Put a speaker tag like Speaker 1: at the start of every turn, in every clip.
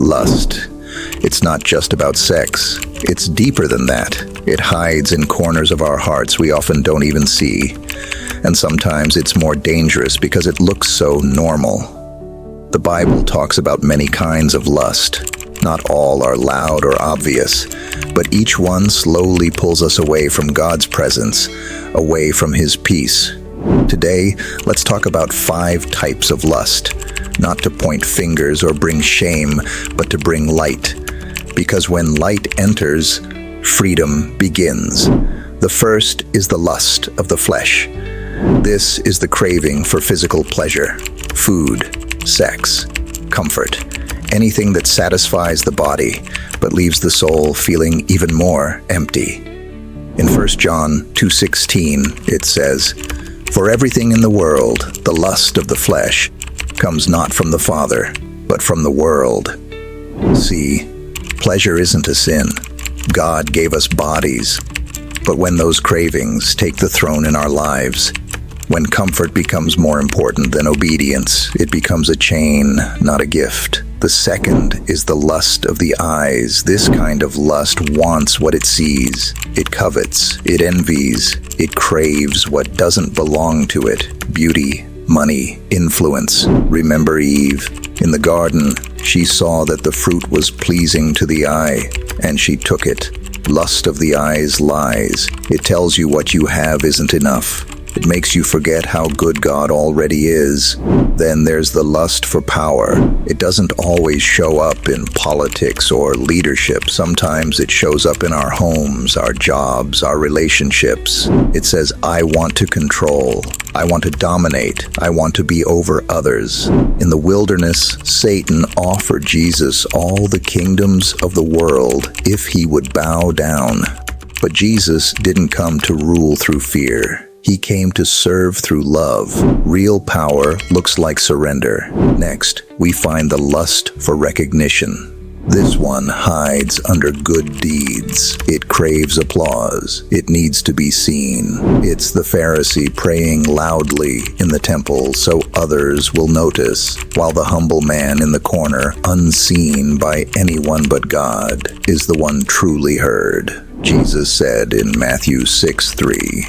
Speaker 1: Lust. It's not just about sex. It's deeper than that. It hides in corners of our hearts we often don't even see. And sometimes it's more dangerous because it looks so normal. The Bible talks about many kinds of lust. Not all are loud or obvious, but each one slowly pulls us away from God's presence, away from His peace. Today, let's talk about 5 types of lust, not to point fingers or bring shame, but to bring light. Because when light enters, freedom begins. The first is the lust of the flesh. This is the craving for physical pleasure, food, sex, comfort, anything that satisfies the body, but leaves the soul feeling even more empty. In 1 John 2:16, it says, "For everything in the world, the lust of the flesh, comes not from the Father, but from the world." See, pleasure isn't a sin. God gave us bodies. But when those cravings take the throne in our lives, when comfort becomes more important than obedience, it becomes a chain, not a gift. The second is the lust of the eyes. This kind of lust wants what it sees. It covets, it envies, it craves what doesn't belong to it. Beauty, money, influence. Remember Eve? In the garden, she saw that the fruit was pleasing to the eye, and she took it. Lust of the eyes lies. It tells you what you have isn't enough. It makes you forget how good God already is. Then there's the lust for power. It doesn't always show up in politics or leadership. Sometimes it shows up in our homes, our jobs, our relationships. It says, I want to control. I want to dominate. I want to be over others. In the wilderness, Satan offered Jesus all the kingdoms of the world if he would bow down. But Jesus didn't come to rule through fear. He came to serve through love. Real power looks like surrender. Next, we find the lust for recognition. This one hides under good deeds. It craves applause. It needs to be seen. It's the Pharisee praying loudly in the temple so others will notice, while the humble man in the corner, unseen by anyone but God, is the one truly heard. Jesus said in Matthew 6:3,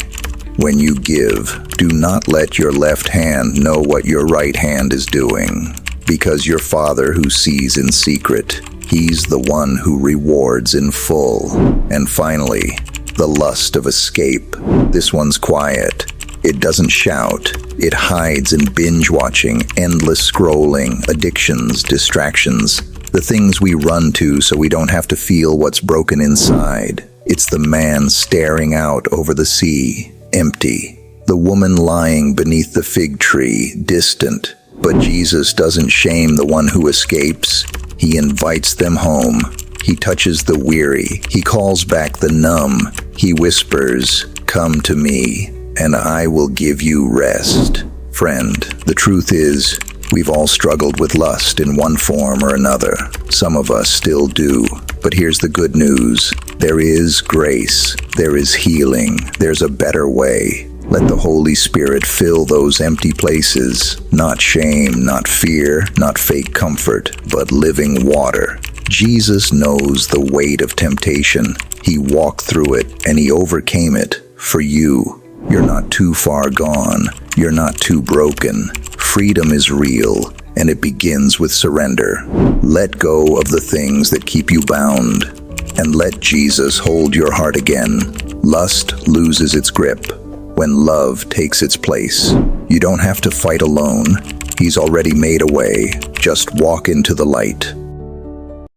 Speaker 1: "When you give, do not let your left hand know what your right hand is doing, because your Father who sees in secret, He's the one who rewards in full." And finally, the lust of escape. This one's quiet. It doesn't shout. It hides in binge-watching, endless scrolling, addictions, distractions, the things we run to so we don't have to feel what's broken inside. It's the man staring out over the sea, empty. The woman lying beneath the fig tree, distant. But Jesus doesn't shame the one who escapes. He invites them home. He touches the weary. He calls back the numb. He whispers, "Come to me, and I will give you rest." Friend, the truth is, we've all struggled with lust in one form or another. Some of us still do. But here's the good news. There is grace. There is healing. There's a better way. Let the Holy Spirit fill those empty places. Not shame, not fear, not fake comfort, but living water. Jesus knows the weight of temptation. He walked through it, and He overcame it for you. You're not too far gone. You're not too broken. Freedom is real, and it begins with surrender. Let go of the things that keep you bound, and let Jesus hold your heart again. Lust loses its grip when love takes its place. You don't have to fight alone. He's already made a way. Just walk into the light.